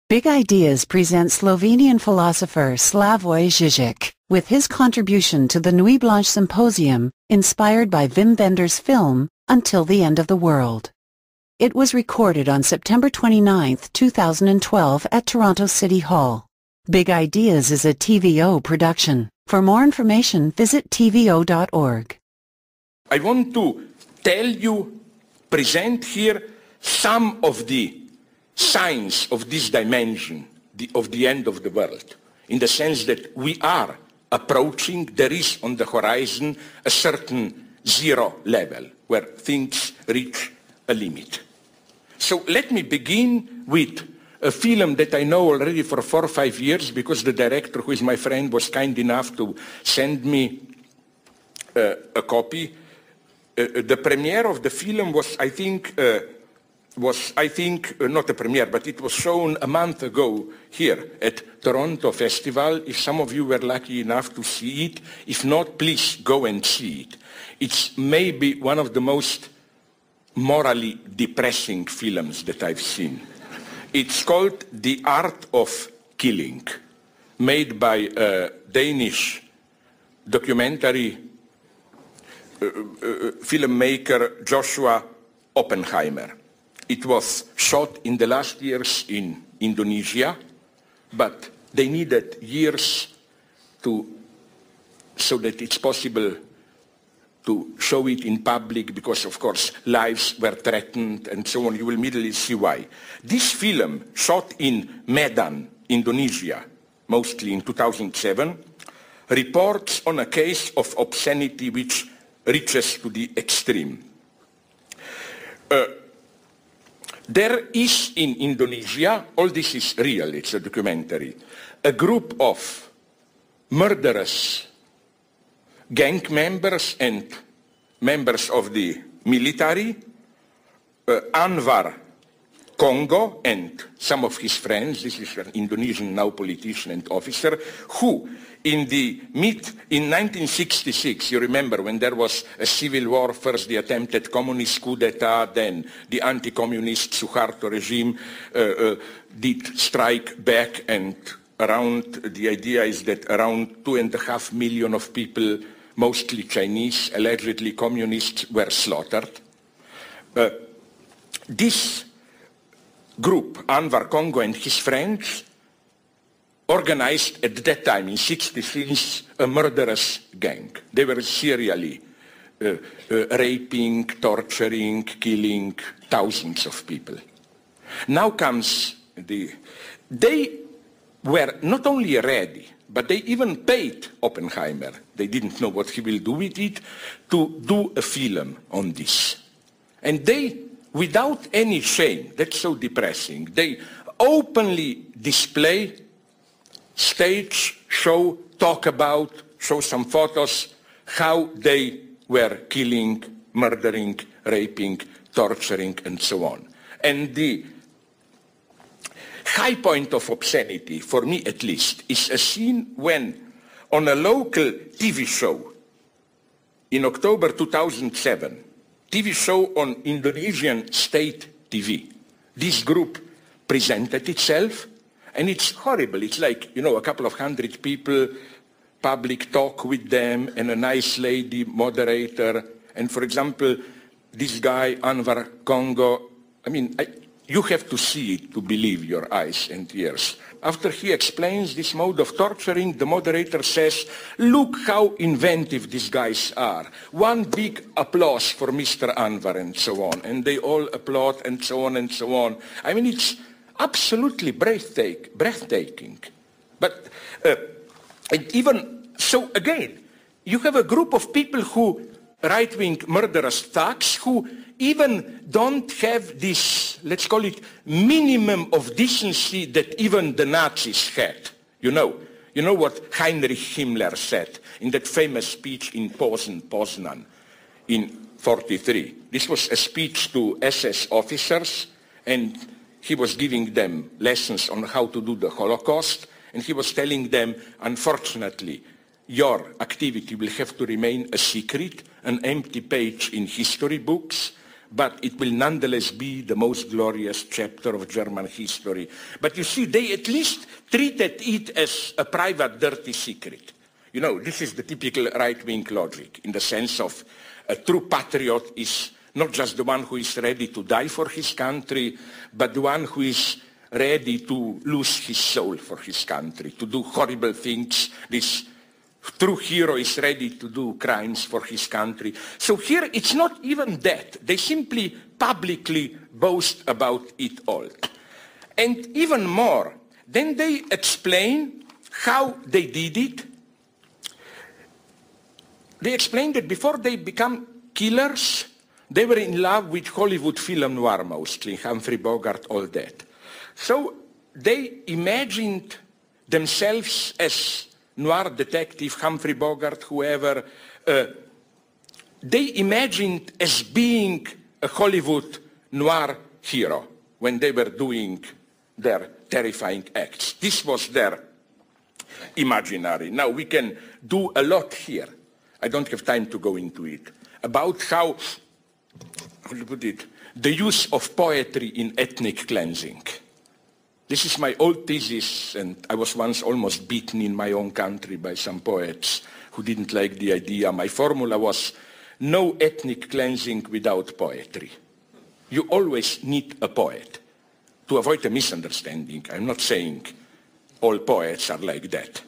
Big Ideas presents Slovenian philosopher Slavoj Zizek, with his contribution to the Nuit Blanche Symposium, inspired by Wim Wenders' film, Until the End of the World. It was recorded on September 29, 2012 at Toronto City Hall. Big Ideas is a TVO production. For more information, visit tvo.org. I want to present here some of the signs of this dimension, of the end of the world, in the sense that we are approaching, there is on the horizon a certain zero level where things reach a limit. So let me begin with a film that I know already for 4 or 5 years, because the director, who is my friend, was kind enough to send me a copy. The premiere of the film was, I think, not a premiere, but it was shown a month ago here at Toronto Festival. If some of you were lucky enough to see it, if not, please go and see it. It's maybe one of the most morally depressing films that I've seen. It's called The Art of Killing, made by a Danish documentary filmmaker Joshua Oppenheimer. It was shot in the last years in Indonesia, but they needed years so that it's possible to show it in public because, of course, lives were threatened and so on. You will immediately see why. This film, shot in Medan, Indonesia, mostly in 2007, reports on a case of obscenity which reaches to the extreme. There is in Indonesia, all this is real, it's a documentary, a group of murderous gang members and members of the military, Anwar Congo and some of his friends, this is an Indonesian now politician and officer, who in 1966, you remember when there was a civil war, first the attempted communist coup d'etat, then the anti-communist Suharto regime did strike back, and the idea is that around 2.5 million of people, mostly Chinese, allegedly communists, were slaughtered. This group, Anwar Congo and his friends, organized at that time, in 1966, a murderous gang. They were serially raping, torturing, killing thousands of people. Now comes they were not only ready, but they even paid Oppenheimer, they didn't know what he will do with it, to do a film on this. And they, without any shame, that's so depressing, they openly display, stage, show, talk about, show some photos, how they were killing, murdering, raping, torturing, and so on. And the high point of obscenity, for me at least, is a scene when, on a local TV show, in October 2007, TV show on Indonesian state TV, this group presented itself, and it's horrible. It's like, you know, a couple of hundred people, public talk with them, and a nice lady moderator. And for example, this guy, Anwar Congo, I mean, you have to see it to believe your eyes and ears. After he explains this mode of torturing, the moderator says, look how inventive these guys are. One big applause for Mr. Anwar, and so on. And they all applaud, and so on and so on. I mean, it's absolutely breathtaking. But and even so, again, you have a group of people who, right-wing murderous thugs, who even don't have this, let's call it, minimum of decency that even the Nazis had. You know what Heinrich Himmler said in that famous speech in Poznan in 1943. This was a speech to SS officers, and he was giving them lessons on how to do the Holocaust, and he was telling them, unfortunately, your activity will have to remain a secret, an empty page in history books, but it will nonetheless be the most glorious chapter of German history. But you see, they at least treated it as a private, dirty secret. You know, this is the typical right-wing logic, in the sense of a true patriot is not just the one who is ready to die for his country, but the one who is ready to lose his soul for his country, to do horrible things. This true hero is ready to do crimes for his country. So here it's not even that. They simply publicly boast about it all. And even more, then they explain how they did it. They explained that before they become killers, they were in love with Hollywood film noir mostly, Humphrey Bogart, all that. So they imagined themselves as noir detective, Humphrey Bogart, whoever. They imagined as being a Hollywood noir hero when they were doing their terrifying acts. This was their imaginary. Now we can do a lot here. I don't have time to go into it. About how to put it, the use of poetry in ethnic cleansing. This is my old thesis, and I was once almost beaten in my own country by some poets who didn't like the idea. My formula was no ethnic cleansing without poetry. You always need a poet. To avoid a misunderstanding, I'm not saying all poets are like that.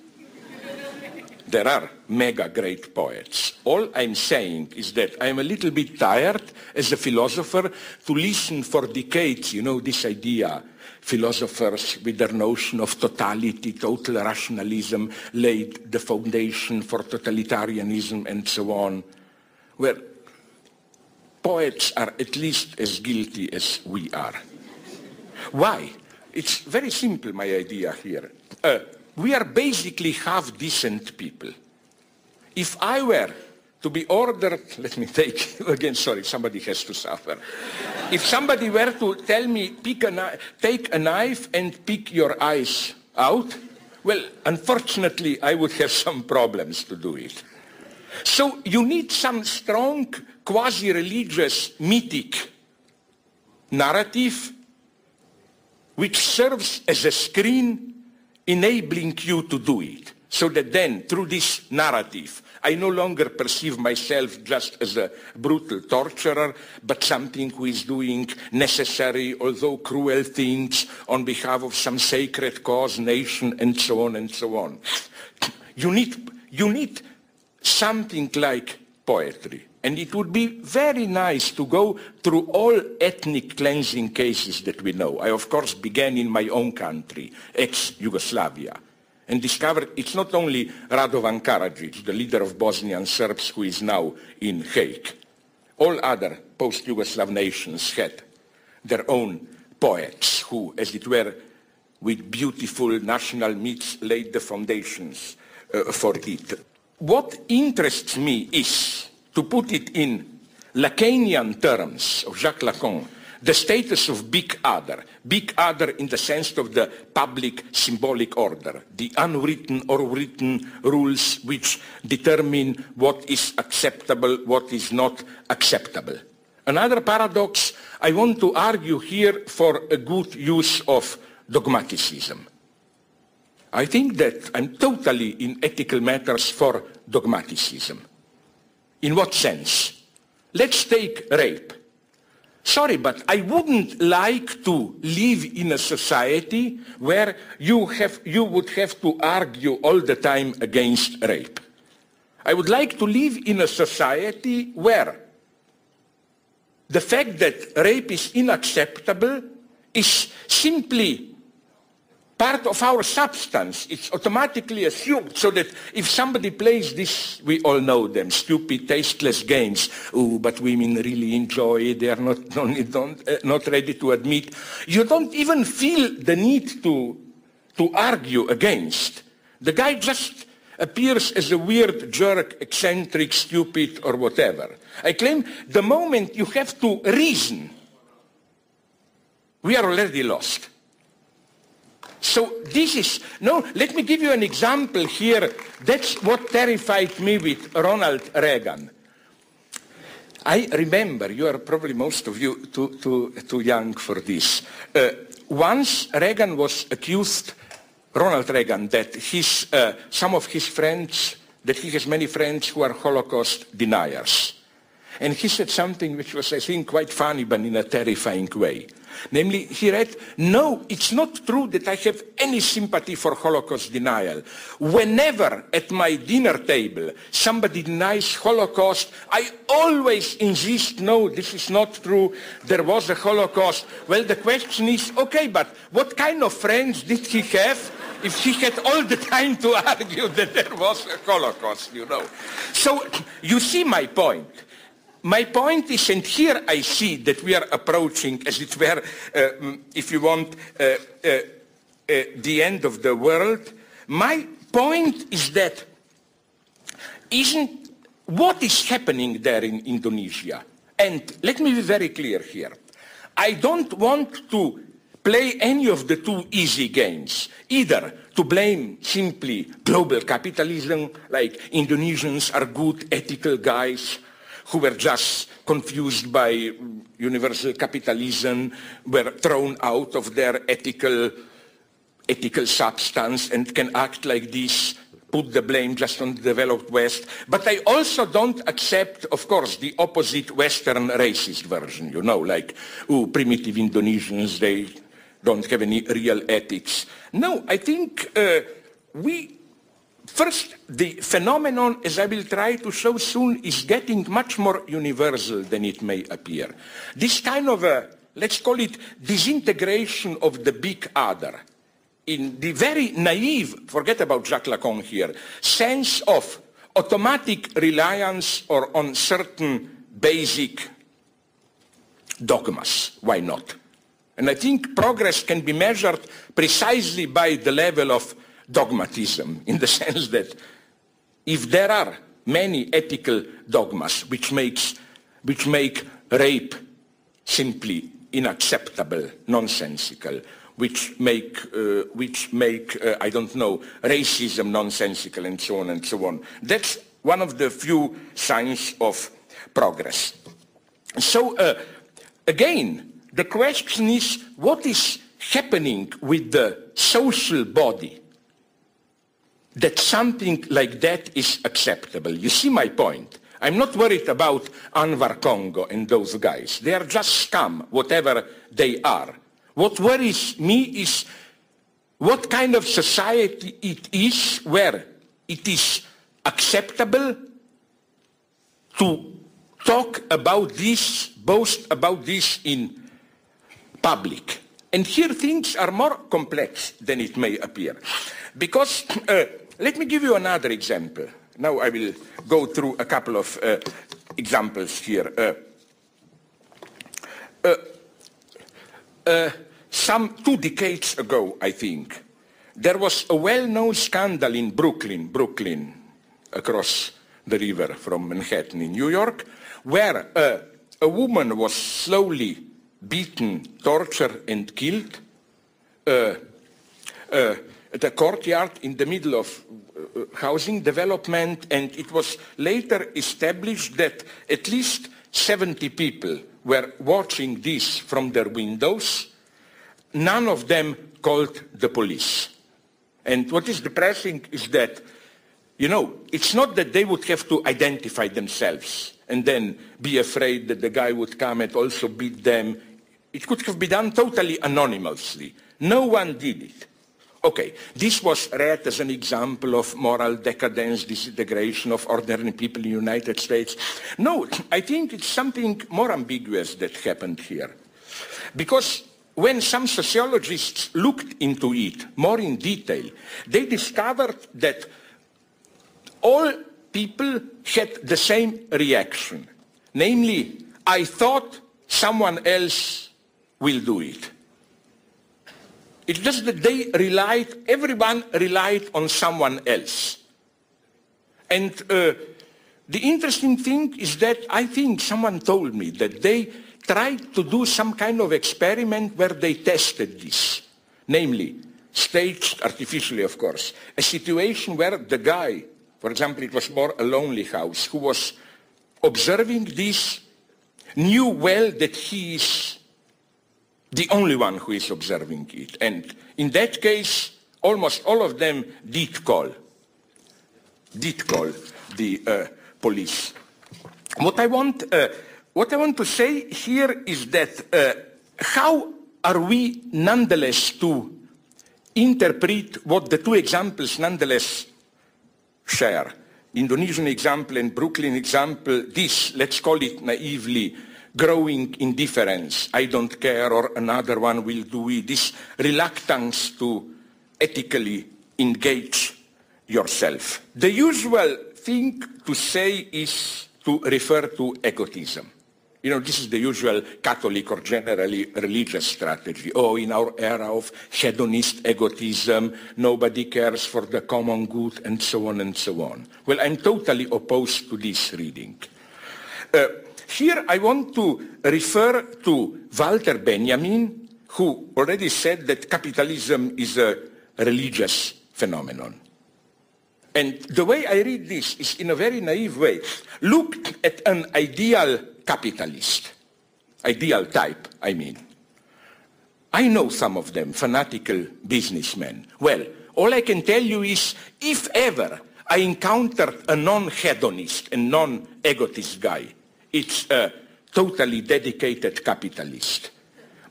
There are mega great poets. All I'm saying is that I'm a little bit tired as a philosopher to listen for decades, you know, this idea, philosophers with their notion of totality, total rationalism, laid the foundation for totalitarianism and so on, where poets are at least as guilty as we are. Why? It's very simple, my idea here. We are basically half-decent people. If I were to be ordered, let me take, again, sorry, somebody has to suffer. If somebody were to tell me, take a knife and pick your eyes out, well, unfortunately, I would have some problems to do it. So you need some strong, quasi-religious, mythic narrative which serves as a screen enabling you to do it, so that then, through this narrative, I no longer perceive myself just as a brutal torturer, but something who is doing necessary, although cruel things on behalf of some sacred cause, nation, and so on and so on. You need something like poetry. And it would be very nice to go through all ethnic cleansing cases that we know. I, of course, began in my own country, ex-Yugoslavia, and discovered it's not only Radovan Karadzic, the leader of Bosnian Serbs, who is now in Hague. All other post-Yugoslav nations had their own poets who, as it were, with beautiful national myths, laid the foundations for it. What interests me is, to put it in Lacanian terms of Jacques Lacan, the status of big other in the sense of the public symbolic order, the unwritten or written rules which determine what is acceptable, what is not acceptable. Another paradox, I want to argue here for a good use of dogmaticism. I think that I'm totally in ethical matters for dogmaticism. In what sense? Let's take rape. Sorry, but I wouldn't like to live in a society where you would have to argue all the time against rape. I would like to live in a society where the fact that rape is unacceptable is simply part of our substance. It's automatically assumed, so that if somebody plays this, we all know them, stupid, tasteless games, oh, but women really enjoy it, they are not ready to admit. You don't even feel the need to argue against. The guy just appears as a weird jerk, eccentric, stupid, or whatever. I claim the moment you have to reason, we are already lost. So this is, no, let me give you an example here. That's what terrified me with Ronald Reagan. I remember, you are probably most of you too young for this. Once Reagan was accused, Ronald Reagan, that some of his friends, that he has many friends who are Holocaust deniers. And he said something which was, I think, quite funny, but in a terrifying way. Namely, he read, "No, it's not true that I have any sympathy for Holocaust denial. Whenever at my dinner table somebody denies Holocaust, I always insist, no, this is not true, there was a Holocaust." Well, the question is, okay, but what kind of friends did he have if he had all the time to argue that there was a Holocaust, you know? So, you see my point. My point is, and here I see that we are approaching, as it were, if you want, the end of the world. My point is that what is happening there in Indonesia? And let me be very clear here. I don't want to play any of the two easy games, either to blame simply global capitalism, like Indonesians are good, ethical guys, who were just confused by universal capitalism, were thrown out of their ethical substance and can act like this, put the blame just on the developed West. But I also don't accept, of course, the opposite Western racist version, you know, like, oh, primitive Indonesians, they don't have any real ethics. No, I think first, the phenomenon, as I will try to show soon, is getting much more universal than it may appear. This kind of let's call it disintegration of the big other, in the very naive, forget about Jacques Lacan here, sense of automatic reliance or on certain basic dogmas. Why not? And I think progress can be measured precisely by the level of dogmatism, in the sense that if there are many ethical dogmas which make rape simply unacceptable, nonsensical, which make I don't know, racism nonsensical, and so on and so on, that's one of the few signs of progress. So again, the question is, what is happening with the social body that something like that is acceptable? You see my point. I'm not worried about Anwar Congo and those guys. They are just scum, whatever they are. What worries me is what kind of society it is where it is acceptable to talk about this, boast about this in public. And here things are more complex than it may appear. Because, let me give you another example. Now I will go through a couple of examples here. 2 decades ago, I think, there was a well-known scandal in Brooklyn, across the river from Manhattan in New York, where a woman was slowly beaten, tortured, and killed at a courtyard in the middle of housing development, and it was later established that at least 70 people were watching this from their windows. None of them called the police. And what is depressing is that, you know, it's not that they would have to identify themselves and then be afraid that the guy would come and also beat them. It could have been done totally anonymously. No one did it. Okay, this was read as an example of moral decadence, disintegration of ordinary people in the United States. No, I think it's something more ambiguous that happened here. Because when some sociologists looked into it more in detail, they discovered that all people had the same reaction. Namely, I thought someone else will do it. It's just that everyone relied on someone else. And the interesting thing is that I think someone told me that they tried to do some kind of experiment where they tested this. Namely, staged artificially, of course, a situation where the guy, for example, it was more a lonely house, who was observing this knew well that he is the only one who is observing it. And in that case, almost all of them did call the police. What I want to say here is that how are we nonetheless to interpret what the two examples nonetheless share? Indonesian example and Brooklyn example, this, let's call it naively, growing indifference, I don't care, or another one will do it, this reluctance to ethically engage yourself. The usual thing to say is to refer to egotism. You know, this is the usual Catholic or generally religious strategy. Oh, in our era of hedonist egotism, nobody cares for the common good, and so on and so on. Well, I'm totally opposed to this reading. Here I want to refer to Walter Benjamin, who already said that capitalism is a religious phenomenon. And the way I read this is in a very naive way. Look at an ideal capitalist, ideal type, I mean. I know some of them, fanatical businessmen. Well, all I can tell you is, if ever I encountered a non-hedonist and non-egotist guy, it's a totally dedicated capitalist.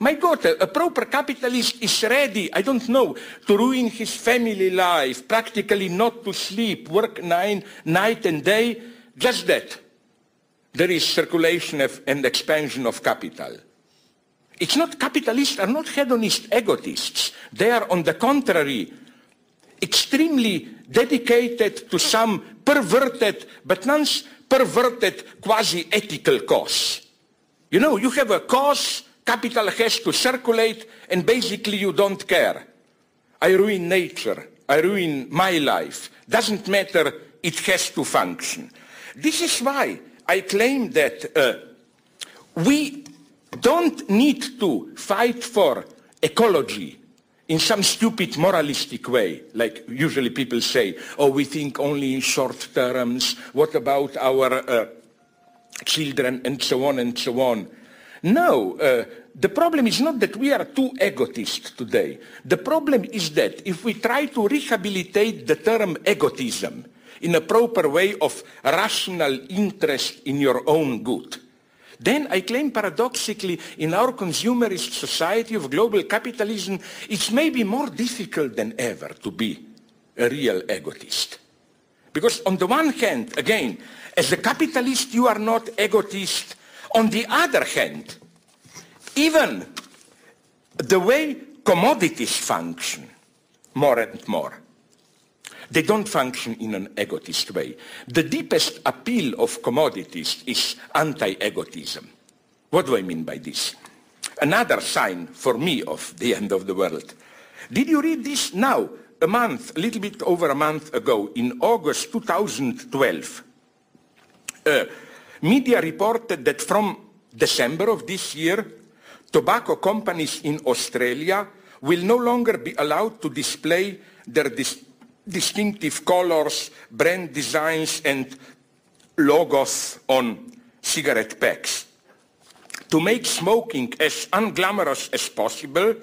My God, a proper capitalist is ready, I don't know, to ruin his family life, practically not to sleep, work night and day, just that. There is circulation and expansion of capital. It's not capitalists are not hedonist egotists. They are, on the contrary, extremely dedicated to some perverted, but non-perverted quasi-ethical cause. You know, you have a cause, capital has to circulate, and basically you don't care. I ruin nature, I ruin my life. Doesn't matter, it has to function. This is why I claim that we don't need to fight for ecology in some stupid moralistic way, like usually people say, oh, we think only in short terms, what about our children, and so on and so on. No, the problem is not that we are too egotist today. The problem is that if we try to rehabilitate the term egotism in a proper way of rational interest in your own good, then I claim paradoxically in our consumerist society of global capitalism, it's maybe more difficult than ever to be a real egotist. Because on the one hand, again, as a capitalist you are not egotist. On the other hand, even the way commodities function more and more, they don't function in an egotist way. The deepest appeal of commodities is anti-egotism. What do I mean by this? Another sign for me of the end of the world. Did you read this now, a little bit over a month ago, in August 2012? Media reported that from December of this year, tobacco companies in Australia will no longer be allowed to display their distinctive colors, brand designs, and logos on cigarette packs. To make smoking as unglamorous as possible,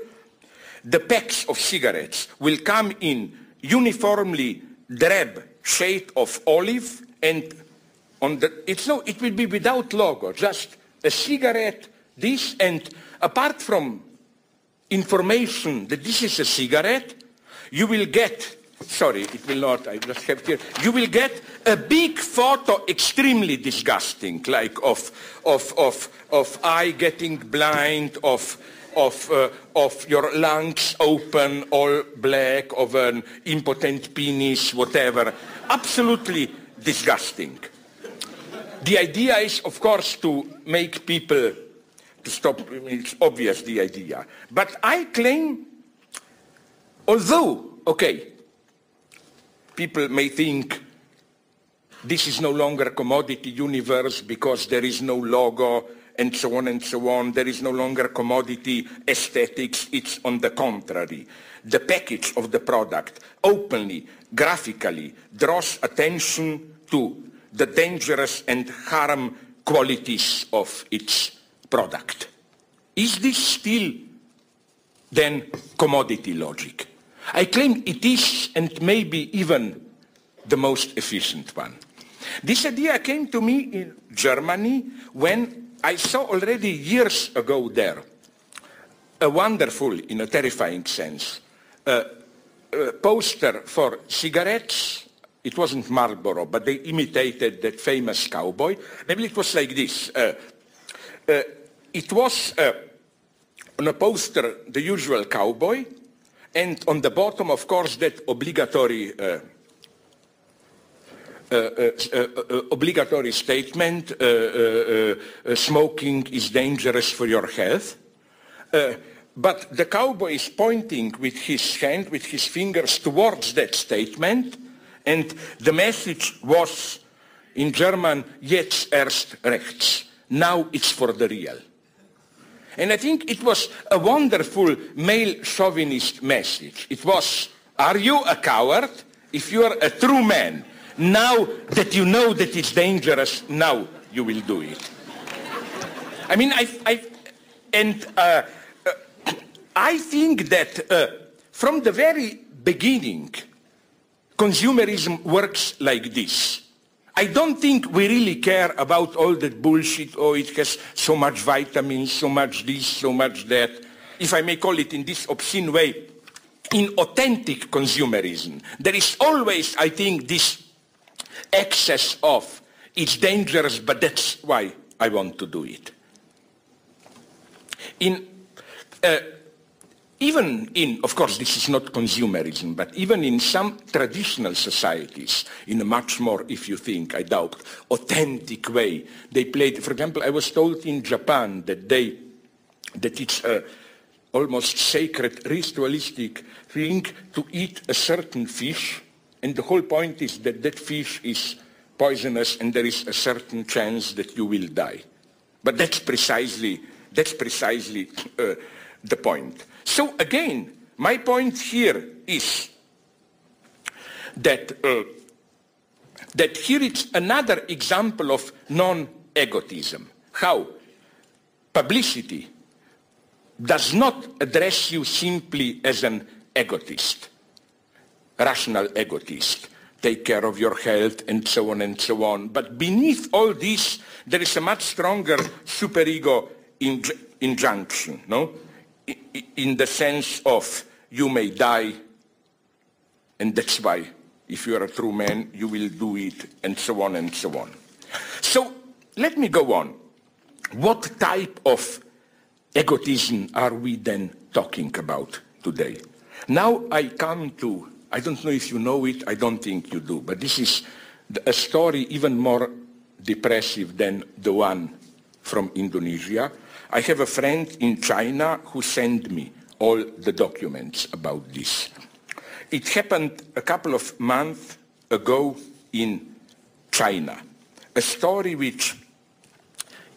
the packs of cigarettes will come in uniformly drab shade of olive, and it will be without logo, just a cigarette, this, and apart from information that this is a cigarette, you will get, sorry, it will not, I just have here, you will get a big photo, extremely disgusting, like of eye getting blind, of your lungs open, all black, of an impotent penis, whatever. Absolutely disgusting. The idea is, of course, to make people to stop. It's obvious, the idea. But I claim, although, okay, people may think this is no longer a commodity universe because there is no logo and so on and so on. There is no longer commodity aesthetics. It's on the contrary. The package of the product openly, graphically draws attention to the dangerous and harm qualities of its product. Is this still then commodity logic? I claim it is, and maybe even the most efficient one. This idea came to me in Germany when I saw already years ago there a wonderful, in a terrifying sense, poster for cigarettes. It wasn't Marlboro, but they imitated that famous cowboy. Maybe it was like this. It was on a poster, the usual cowboy, and on the bottom, of course, that obligatory obligatory statement, smoking is dangerous for your health. But the cowboy is pointing with his hand, with his fingers towards that statement, and the message was in German, jetzt erst rechts. Now it's for the real. And I think it was a wonderful male chauvinist message. It was, are you a coward? If you are a true man, now that you know that it's dangerous, now you will do it. I mean, I think that from the very beginning, consumerism works like this. I don't think we really care about all that bullshit, oh, it has so much vitamins, so much this, so much that. If I may call it in this obscene way, in authentic consumerism, there is always, I think, this excess of, it's dangerous, but that's why I want to do it. Even in, of course, this is not consumerism, but even in some traditional societies, in a much more, if you think, I doubt, authentic way, they played, for example, I was told in Japan that it's a almost sacred, ritualistic thing to eat a certain fish, and the whole point is that that fish is poisonous and there is a certain chance that you will die. But that's precisely the point. So again, my point here is that, that here is another example of non-egotism. How publicity does not address you simply as an egotist, rational egotist, take care of your health and so on and so on. But beneath all this, there is a much stronger superego injunction, no? In the sense of you may die, and that's why, if you are a true man, you will do it, and so on and so on. So let me go on. What type of egotism are we then talking about today? Now I come to, I don't know if you know it, I don't think you do, but this is a story even more depressive than the one from Indonesia. I have a friend in China who sent me all the documents about this. It happened a couple of months ago in China, a story which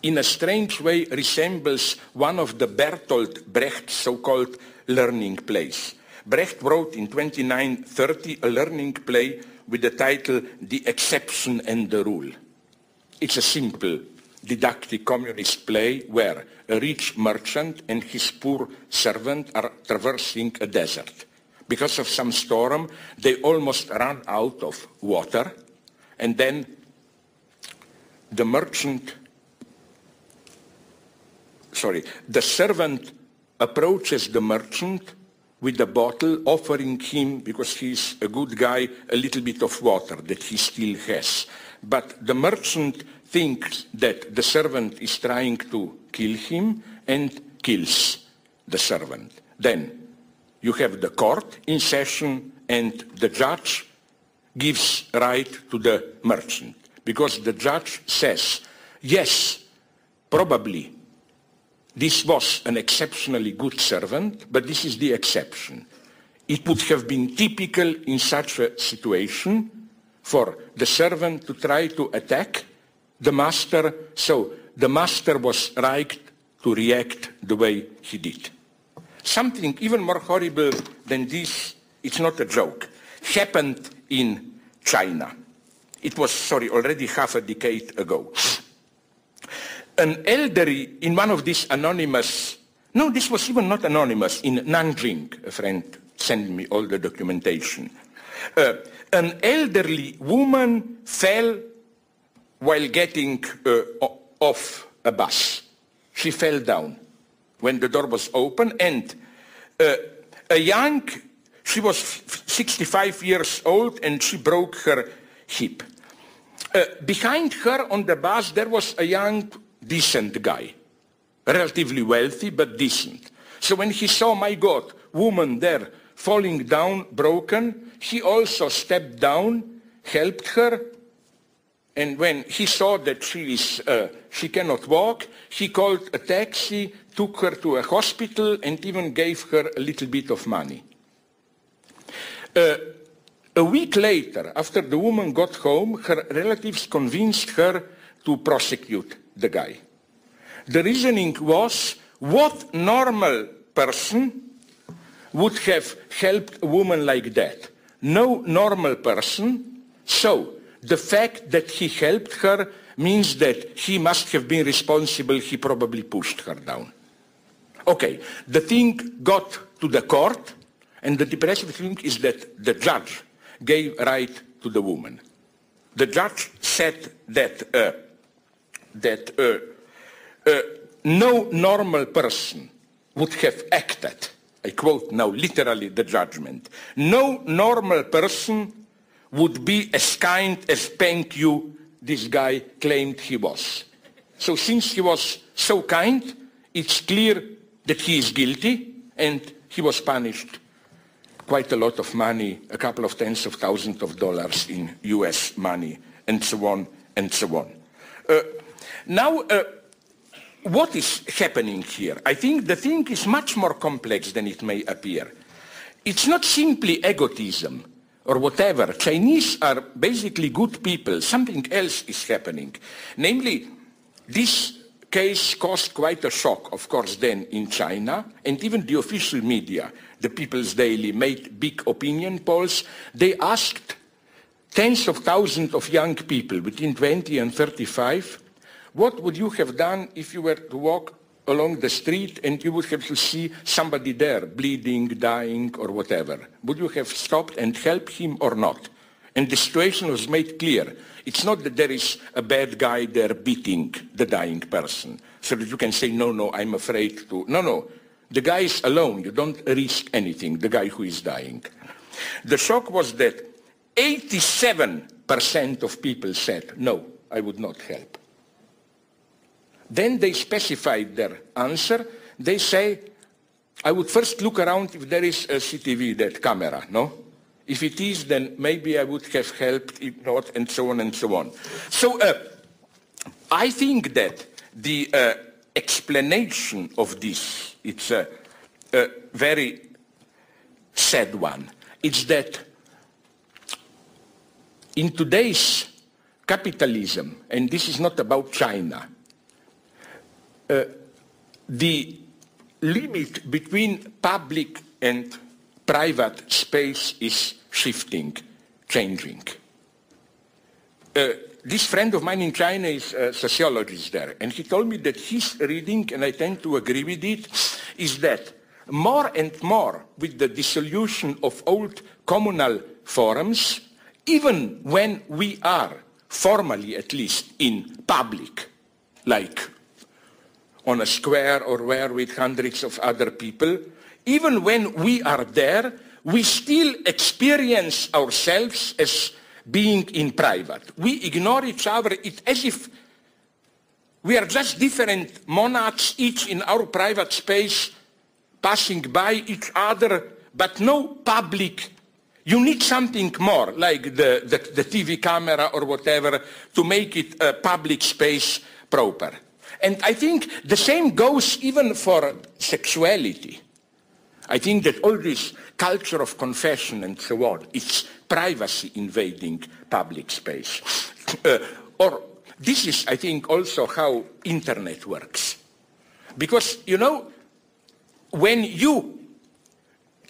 in a strange way resembles one of the Bertolt Brecht's so-called learning plays. Brecht wrote in 2930 a learning play with the title The Exception and the Rule. It's a simple didactic communist play where a rich merchant and his poor servant are traversing a desert. Because of some storm, they almost run out of water, and then the servant approaches the merchant with a bottle, offering him, because he's a good guy, a little bit of water that he still has. But the merchant thinks that the servant is trying to kill him and kills the servant. Then you have the court in session and the judge gives right to the merchant, because the judge says, yes, probably this was an exceptionally good servant, but this is the exception. It would have been typical in such a situation for the servant to try to attack the master, so the master was right to react the way he did. Something even more horrible than this, it's not a joke, happened in China. It was, already half a decade ago. an elderly, in one of these anonymous, no, this was even not anonymous, in Nanjing, a friend sent me all the documentation. An elderly woman fell while getting off a bus. She fell down when the door was open, and she was 65 years old, and she broke her hip. Behind her on the bus, there was a young, decent guy, relatively wealthy, but decent. So when he saw, my God, woman there falling down, broken, he also stepped down, helped her, and when he saw that she cannot walk, he called a taxi, took her to a hospital, and even gave her a little bit of money. A week later, after the woman got home, her relatives convinced her to prosecute the guy. The reasoning was, what normal person would have helped a woman like that? No normal person. So the fact that he helped her means that he must have been responsible. He probably pushed her down. Okay, the thing got to the court, and the depressive thing is that the judge gave right to the woman. The judge said that no normal person would have acted, I quote now literally the judgment, no normal person would be as kind as thank you this guy claimed he was. So since he was so kind, it's clear that he is guilty, and he was punished quite a lot of money, a couple of tens of thousands of dollars in US money, and so on and so on. Now, what is happening here? I think the thing is much more complex than it may appear. It's not simply egotism or whatever. Chinese are basically good people. Something else is happening. Namely, this case caused quite a shock, of course, then in China, and even the official media, the People's Daily, made big opinion polls. They asked tens of thousands of young people between 20 and 35, what would you have done if you were to walk along the street and you would have to see somebody there, bleeding, dying, or whatever? Would you have stopped and helped him or not? And the situation was made clear. It's not that there is a bad guy there beating the dying person, so that you can say, no, no, I'm afraid to. No, no, the guy is alone. You don't risk anything, the guy who is dying. The shock was that 87% of people said, no, I would not help. Then they specified their answer. They say, I would first look around if there is a CCTV, that camera, no? If it is, then maybe I would have helped, if not, and so on and so on. So I think that the explanation of this, it's a very sad one. It's that in today's capitalism, and this is not about China, the limit between public and private space is shifting, changing. This friend of mine in China is a sociologist there, and he told me that his reading, and I tend to agree with it, is that more and more with the dissolution of old communal forums, even when we are, formally at least, in public, like on a square or where with hundreds of other people, even when we are there, we still experience ourselves as being in private. We ignore each other as if we are just different monads, each in our private space, passing by each other, but no public. You need something more, like the TV camera or whatever, to make it a public space proper. And I think the same goes even for sexuality. I think that all this culture of confession and so on, it's privacy invading public space. Or this is, I think, also how internet works. Because, you know, when you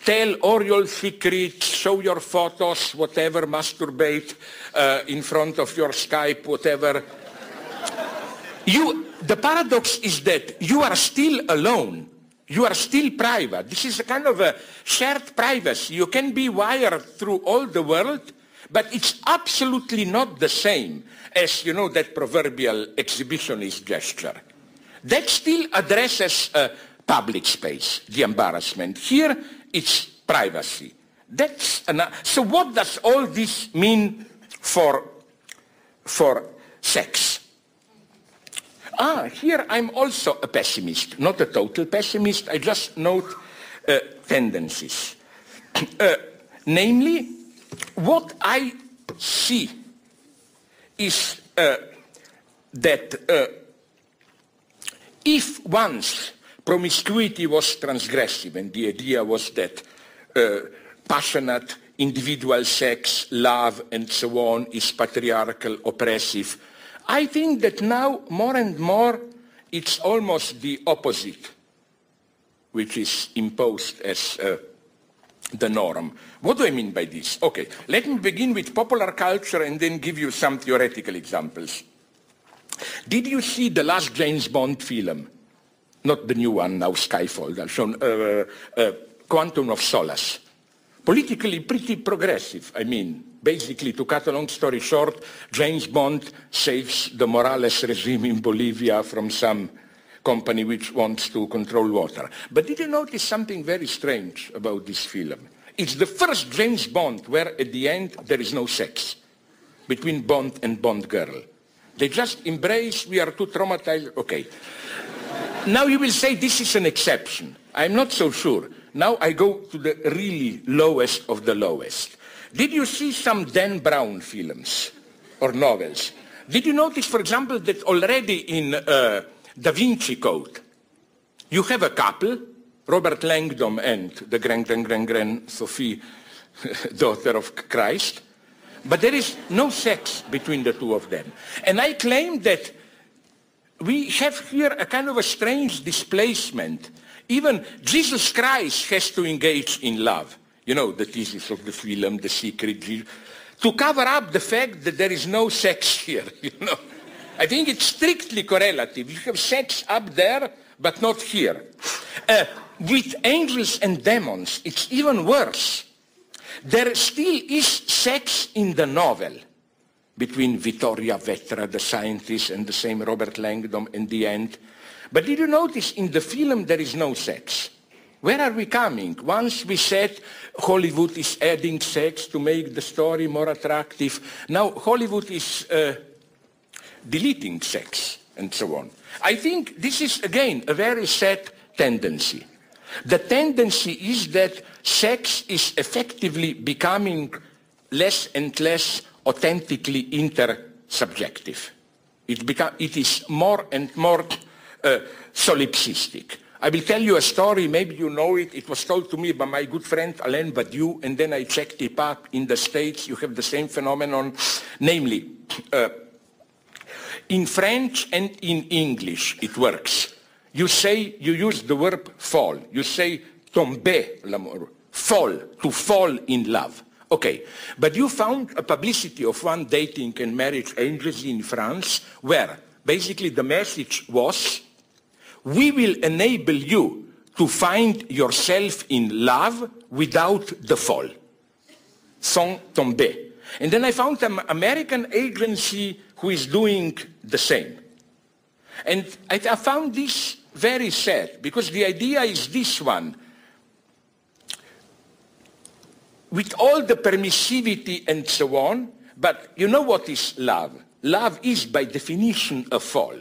tell all your secrets, show your photos, whatever, masturbate in front of your Skype, whatever, the paradox is that you are still alone. You are still private. This is a kind of a shared privacy. You can be wired through all the world, but it's absolutely not the same as, you know, that proverbial exhibitionist gesture. That still addresses a public space, the embarrassment. Here, it's privacy. So what does all this mean for sex? Here I'm also a pessimist, not a total pessimist. I just note tendencies. Namely, what I see is that if once promiscuity was transgressive, and the idea was that passionate individual sex, love, and so on is patriarchal, oppressive, I think that now more and more it's almost the opposite, which is imposed as the norm. What do I mean by this? Okay, let me begin with popular culture and then give you some theoretical examples. Did you see the last James Bond film? Not the new one, now Skyfall, I've shown Quantum of Solace. Politically pretty progressive. I mean, basically, to cut a long story short, James Bond saves the Morales regime in Bolivia from some company which wants to control water. But did you notice something very strange about this film? It's the first James Bond where at the end there is no sex between Bond and Bond girl. They just embrace, we are too traumatized, okay. Now you will say this is an exception. I'm not so sure. Now I go to the really lowest of the lowest. Did you see some Dan Brown films or novels? Did you notice, for example, that already in Da Vinci Code, you have a couple, Robert Langdon and the grand Sophie, daughter of Christ, but there is no sex between the two of them. And I claim that we have here a kind of a strange displacement. Even Jesus Christ has to engage in love. You know, the thesis of the film, the secret, to cover up the fact that there is no sex here, you know. I think it's strictly correlative. You have sex up there, but not here. With angels and demons, it's even worse. There still is sex in the novel between Vittoria Vetra, the scientist, and the same Robert Langdon in the end. But did you notice in the film there is no sex? Where are we coming? Once we said Hollywood is adding sex to make the story more attractive. Now Hollywood is deleting sex and so on. I think this is, again, a very sad tendency. The tendency is that sex is effectively becoming less and less authentically intersubjective. It is more and more solipsistic. I will tell you a story, maybe you know it. It was told to me by my good friend Alain Badiou, and then I checked it up. In the States, you have the same phenomenon, namely, in French and in English, it works. You use the verb fall. You say tomber l'amour, fall, to fall in love. Okay, but you found a publicity of one dating and marriage agency in France where basically the message was, we will enable you to find yourself in love without the fall, sans tomber. And then I found an American agency who is doing the same. And I found this very sad, because the idea is this one. With all the permissivity and so on, but you know what is love? Love is by definition a fall.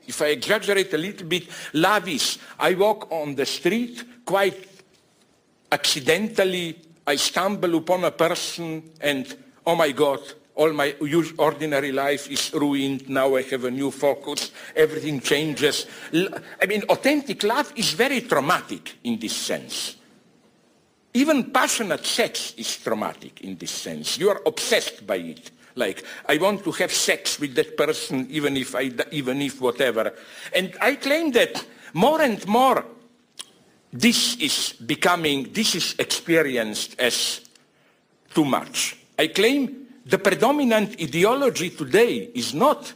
If I exaggerate a little bit, love is, I walk on the street, quite accidentally, I stumble upon a person and, oh my God, all my ordinary life is ruined, now I have a new focus, everything changes. I mean, authentic love is very traumatic in this sense. Even passionate sex is traumatic in this sense. You are obsessed by it. Like, I want to have sex with that person, even if whatever. And I claim that more and more this is experienced as too much. I claim the predominant ideology today is not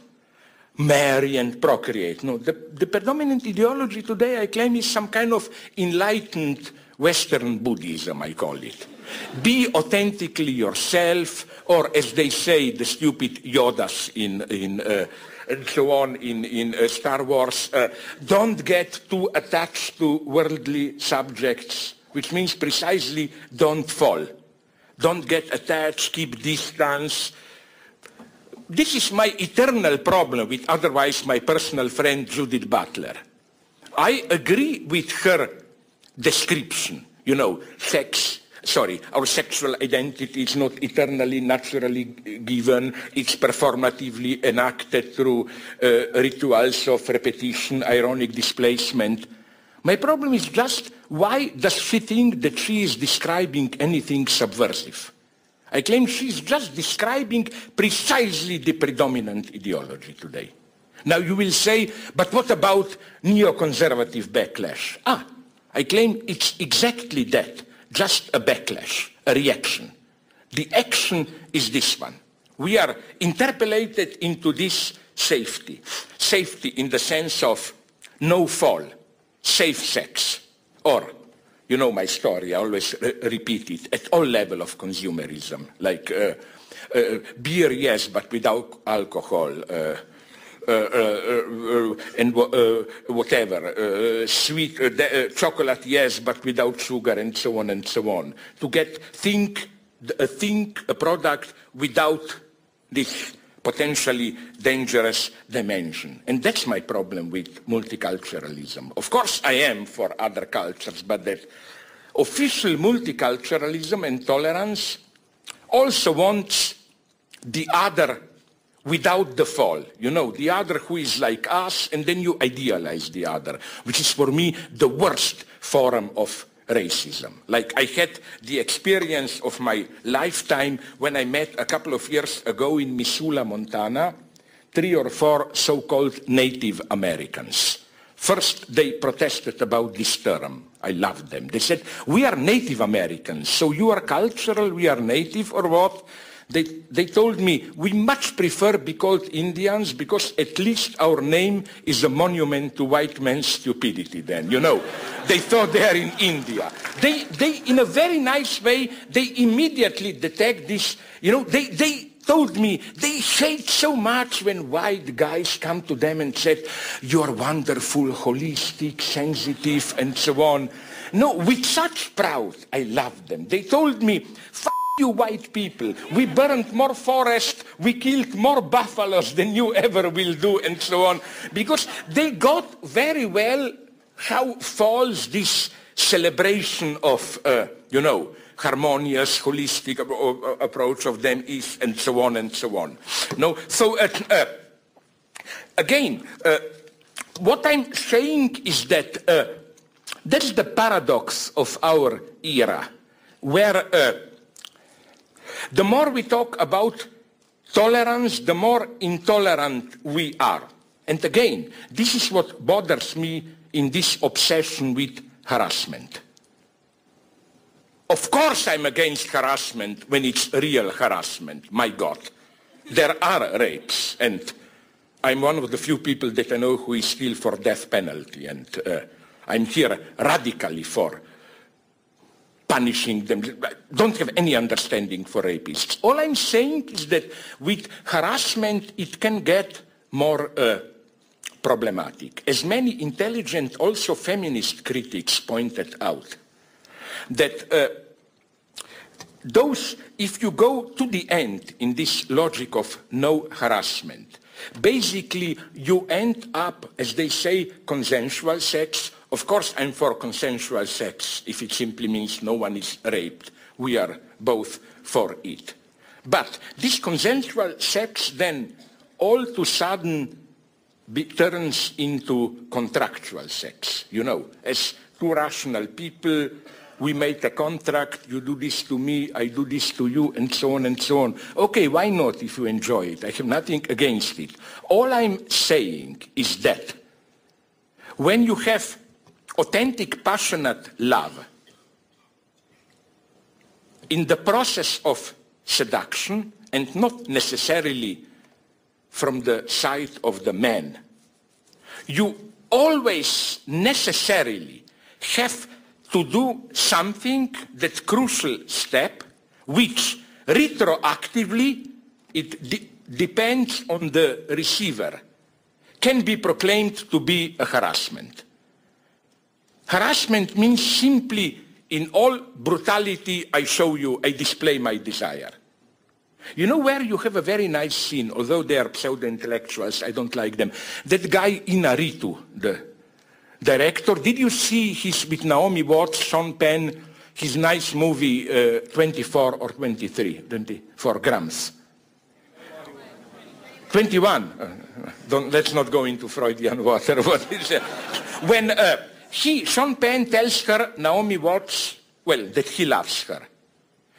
marry and procreate. No, the predominant ideology today, I claim, is some kind of enlightened Western Buddhism, I call it. Be authentically yourself, or as they say, the stupid Yodas and so on in Star Wars, don't get too attached to worldly subjects, which means precisely don't fall. Don't get attached, keep distance. This is my eternal problem with otherwise my personal friend Judith Butler. I agree with her description, you know, our sexual identity is not eternally, naturally given. It's performatively enacted through rituals of repetition, ironic displacement. My problem is just, why does she think that she is describing anything subversive? I claim she's just describing precisely the predominant ideology today. Now you will say, but what about neoconservative backlash? I claim it's exactly that. Just a backlash, a reaction. The action is this one. We are interpolated into this safety. Safety in the sense of no fall, safe sex. Or, you know my story, I always repeat it, at all level of consumerism. Like beer, yes, but without alcohol. And whatever, sweet chocolate, yes, but without sugar, and so on and so on. To get a product without this potentially dangerous dimension. And that's my problem with multiculturalism. Of course I am for other cultures, but that official multiculturalism and tolerance also wants the other without the fall, you know, the other who is like us, and then you idealize the other, which is for me the worst form of racism. Like I had the experience of my lifetime when I met a couple of years ago in Missoula, Montana, 3 or 4 so-called Native Americans. First, they protested about this term. I loved them. They said, we are Native Americans, so you are cultural, we are native, or what? They told me, we much prefer be called Indians because at least our name is a monument to white man's stupidity then, you know. They thought they are in India. They in a very nice way, they immediately detect this, you know, they told me they hate so much when white guys come to them and said, you are wonderful, holistic, sensitive, and so on. No, with such pride, I loved them. They told me, you white people, we burned more forest, we killed more buffaloes than you ever will do, and so on. Because they got very well how false this celebration of, you know, harmonious, holistic approach of them is, and so on and so on. No, so again, what I'm saying is that that's the paradox of our era, where the more we talk about tolerance, the more intolerant we are. And again, this is what bothers me in this obsession with harassment. Of course I'm against harassment when it's real harassment, my God. There are rapes, and I'm one of the few people that I know who is still for death penalty, and I'm here radically for punishing them. Don't have any understanding for rapists. All I'm saying is that with harassment it can get more problematic. As many intelligent, also feminist critics pointed out, that if you go to the end in this logic of no harassment, basically you end up, as they say, consensual sex. Of course I'm for consensual sex if it simply means no one is raped. We are both for it. But this consensual sex then all of a sudden turns into contractual sex. You know, as two rational people, we make a contract, you do this to me, I do this to you, and so on and so on. Okay, why not if you enjoy it? I have nothing against it. All I'm saying is that when you have authentic, passionate love, in the process of seduction, and not necessarily from the side of the man. You always necessarily have to do something, that crucial step, which retroactively, it depends on the receiver, can be proclaimed to be a harassment. Harassment means simply, in all brutality, I show you, I display my desire. You know where you have a very nice scene, although they are pseudo-intellectuals, I don't like them. That guy Inarritu, the director, did you see his, with Naomi Watts, Sean Penn, his nice movie 24 or 24 grams? 21. Let's not go into Freudian water. What is when Sean Penn tells her, Naomi Watts, well, that he loves her.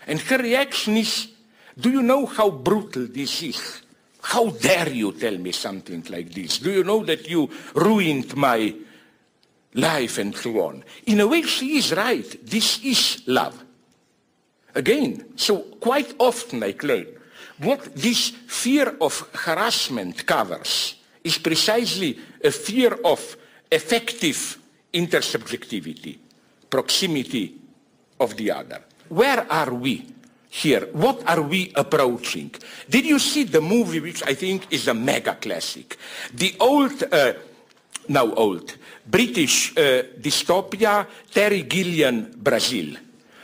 And her reaction is, do you know how brutal this is? How dare you tell me something like this? Do you know that you ruined my life and so on? In a way, she is right. This is love. Again, so quite often I claim, what this fear of harassment covers is precisely a fear of effective intersubjectivity, proximity of the other. Where are we here? What are we approaching? Did you see the movie, which I think is a mega classic? The old, now old, British dystopia, Terry Gilliam, Brazil.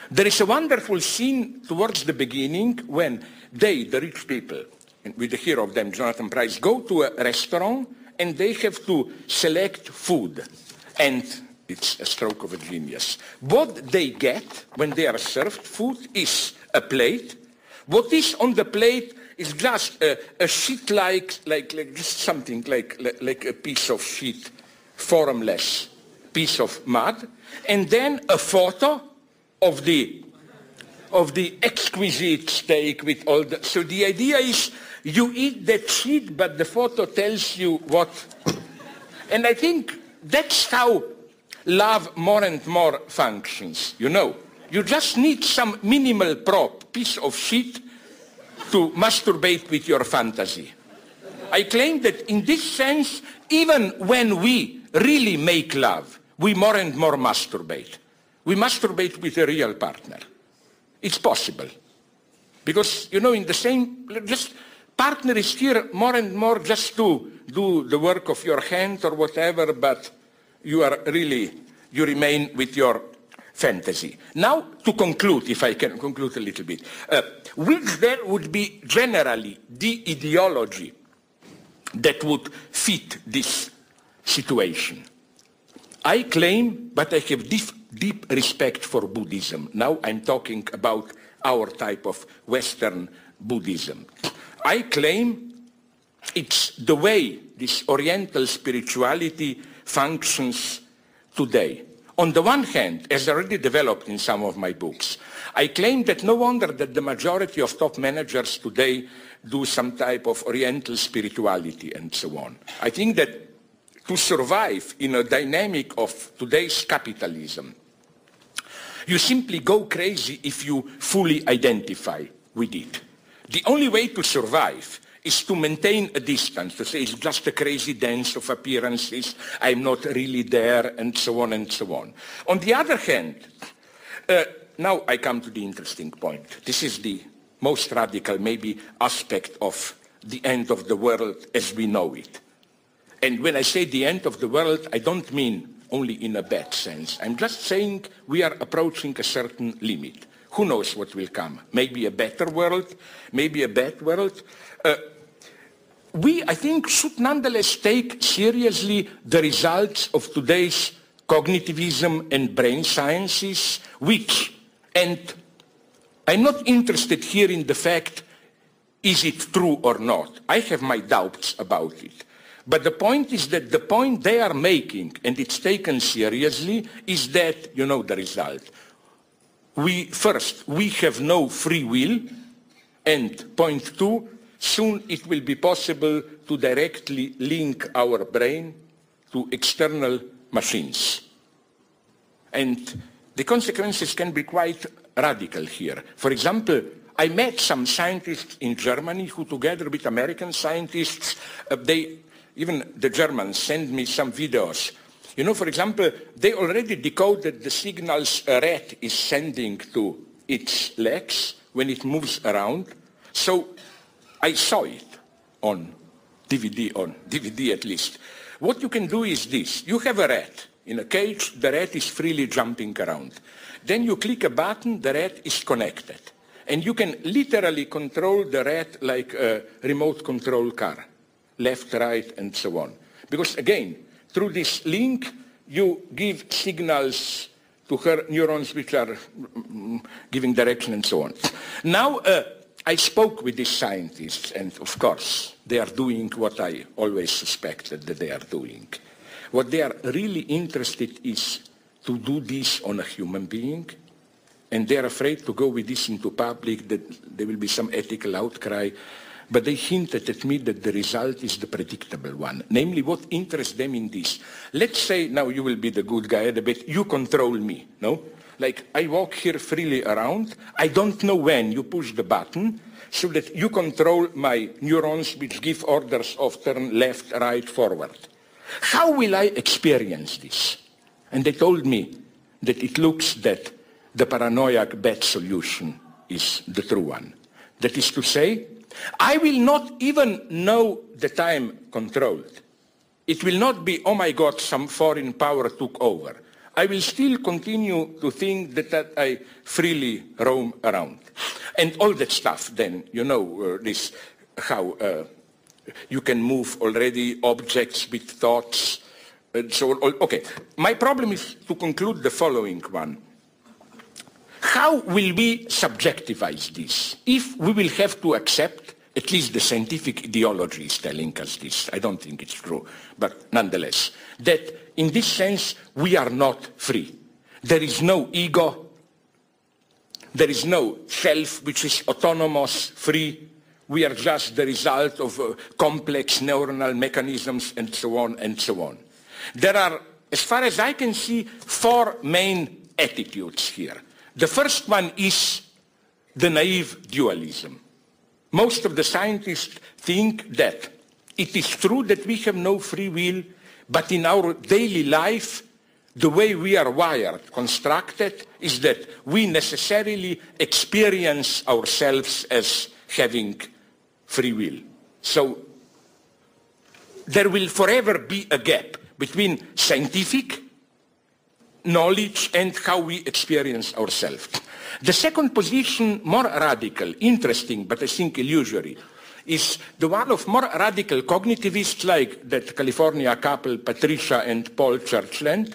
There is a wonderful scene towards the beginning when they, the rich people, and with the hero of them, Jonathan Pryce, go to a restaurant and they have to select food. And it's a stroke of a genius. What they get when they are served food is a plate. What is on the plate is just a sheet like just something like a piece of sheet, formless piece of mud, and then a photo of the exquisite steak with all the... So the idea is you eat that sheet, but the photo tells you what... And I think that's how love more and more functions, you know. You just need some minimal prop, piece of sheet, to masturbate with your fantasy. I claim that in this sense, even when we really make love, we more and more masturbate. We masturbate with a real partner. It's possible. Because, you know, in the same, just partner is here more and more just to do the work of your hand or whatever, but you are really, you remain with your fantasy. Now, to conclude, if I can conclude a little bit, which then would be generally the ideology that would fit this situation? I claim, but I have deep respect for Buddhism. Now I'm talking about our type of Western Buddhism. I claim it's the way this Oriental spirituality functions today. On the one hand, as already developed in some of my books, I claim that no wonder that the majority of top managers today do some type of Oriental spirituality and so on. I think that to survive in a dynamic of today's capitalism, you simply go crazy if you fully identify with it. The only way to survive is to maintain a distance, to say it's just a crazy dance of appearances, I'm not really there, and so on and so on. On the other hand, now I come to the interesting point. This is the most radical, maybe, aspect of the end of the world as we know it. And when I say the end of the world, I don't mean only in a bad sense. I'm just saying we are approaching a certain limit. Who knows what will come? Maybe a better world, maybe a bad world. We, I think, should nonetheless take seriously the results of today's cognitivism and brain sciences, which, and I'm not interested here in the fact, is it true or not? I have my doubts about it. But the point is that the point they are making, and it's taken seriously, is that, you know the result. First, we have no free will, and point two, soon it will be possible to directly link our brain to external machines. And the consequences can be quite radical here. For example, I met some scientists in Germany who, together with American scientists, even the Germans send me some videos. You know, for example, they already decoded the signals a rat is sending to its legs when it moves around. So I saw it on DVD at least. What you can do is this. You have a rat in a cage. The rat is freely jumping around. Then you click a button, the rat is connected. And you can literally control the rat like a remote control car, left, right, and so on. Because again, through this link, you give signals to her neurons which are giving direction and so on. Now, I spoke with these scientists, and of course, they are doing what I always suspected that they are doing. What they are really interested is to do this on a human being, and they are afraid to go with this into public, that there will be some ethical outcry. But they hinted at me that the result is the predictable one. Namely, what interests them in this. Let's say now you will be the good guy, but you control me, no? Like I walk here freely around. I don't know when you push the button so that you control my neurons which give orders of turn left, right, forward. How will I experience this? And they told me that it looks that the paranoiac bad solution is the true one. That is to say, I will not even know that I am controlled. It will not be, oh my God, some foreign power took over. I will still continue to think that I freely roam around. And all that stuff then, you know, how you can move already objects with thoughts. And so on. Okay, my problem is to conclude the following one. How will we subjectivize this? If we will have to accept, at least the scientific ideology is telling us this, I don't think it's true, but nonetheless, that in this sense we are not free. There is no ego, there is no self which is autonomous, free. We are just the result of complex neuronal mechanisms and so on and so on. There are, as far as I can see, four main attitudes here. The first one is the naive dualism. Most of the scientists think that it is true that we have no free will, but in our daily life, the way we are wired, constructed, is that we necessarily experience ourselves as having free will. So there will forever be a gap between scientific knowledge and how we experience ourselves. The second position, more radical, interesting, but I think illusory, is the one of more radical cognitivists like that California couple, Patricia and Paul Churchland,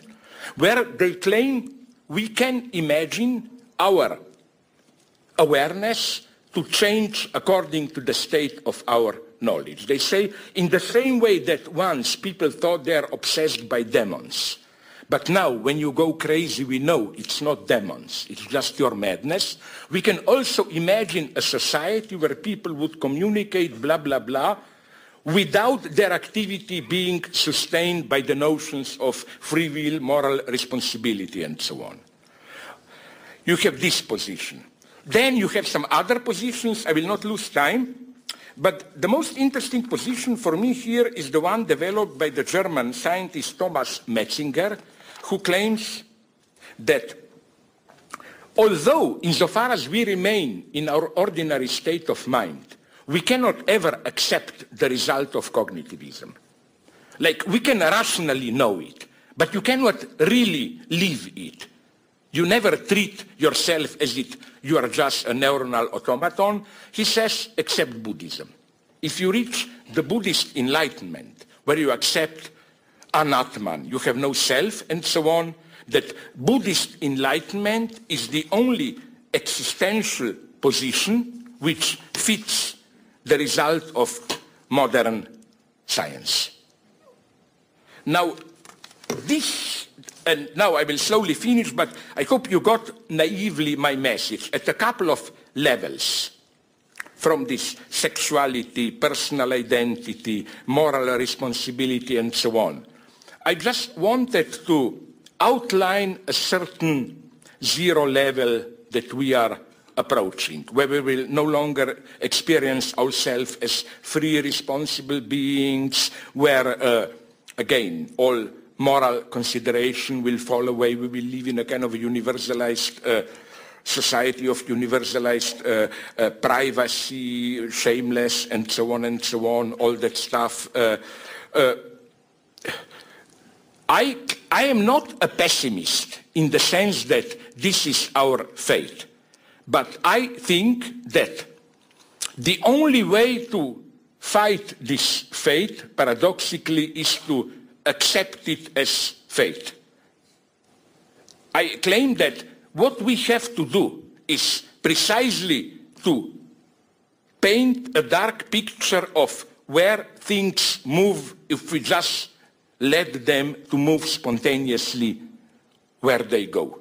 where they claim we can imagine our awareness to change according to the state of our knowledge. They say, in the same way that once people thought they are obsessed by demons, but now, when you go crazy, we know it's not demons, it's just your madness. We can also imagine a society where people would communicate, blah, blah, blah, without their activity being sustained by the notions of free will, moral responsibility, and so on. You have this position. Then you have some other positions. I will not lose time. But the most interesting position for me here is the one developed by the German scientist Thomas Metzinger, who claims that although insofar as we remain in our ordinary state of mind, we cannot ever accept the result of cognitivism. Like, we can rationally know it, but you cannot really live it. You never treat yourself as if you are just a neuronal automaton, he says, except Buddhism. If you reach the Buddhist enlightenment, where you accept Anatman, you have no self, and so on, that Buddhist enlightenment is the only existential position which fits the result of modern science. Now, and now I will slowly finish, but I hope you got naively my message at a couple of levels. From this sexuality, personal identity, moral responsibility, and so on. I just wanted to outline a certain zero level that we are approaching, where we will no longer experience ourselves as free, responsible beings, where, again, all moral consideration will fall away. We will live in a kind of a universalized society of universalized privacy, shameless, and so on, all that stuff. I am not a pessimist in the sense that this is our fate, but I think that the only way to fight this fate, paradoxically, is to accept it as fate. I claim that what we have to do is precisely to paint a dark picture of where things move if we just let them to move spontaneously where they go.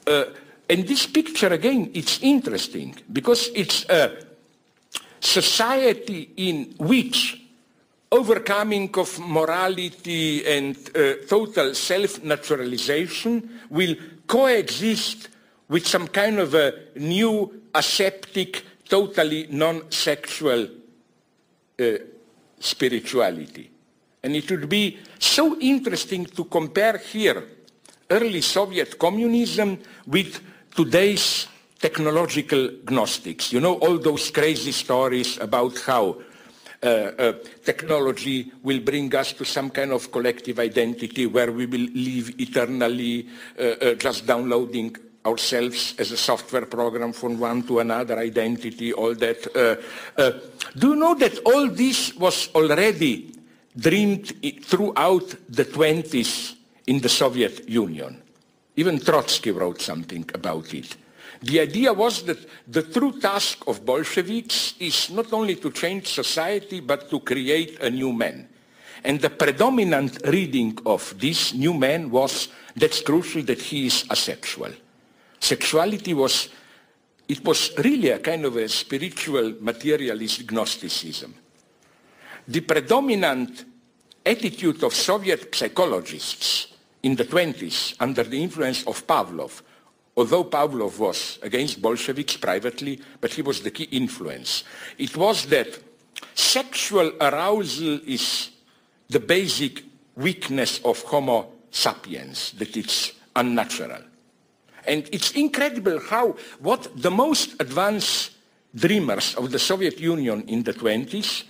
And this picture, again, it's interesting because it's a society in which overcoming of morality and total self-naturalization will coexist with some kind of a new aseptic, totally non-sexual spirituality. And it would be so interesting to compare here early Soviet communism with today's technological Gnostics. You know, all those crazy stories about how technology will bring us to some kind of collective identity where we will live eternally, just downloading ourselves as a software program from one to another identity, all that. Do you know that all this was already dreamed throughout the 20s in the Soviet Union? Even Trotsky wrote something about it. The idea was that the true task of Bolsheviks is not only to change society, but to create a new man. And the predominant reading of this new man was, that's crucial, that he is asexual. Sexuality was, it was really a kind of a spiritual materialist Gnosticism. The predominant attitude of Soviet psychologists in the 20s under the influence of Pavlov, although Pavlov was against Bolsheviks privately, but he was the key influence, it was that sexual arousal is the basic weakness of Homo sapiens, that it's unnatural. And it's incredible how what the most advanced dreamers of the Soviet Union in the 20s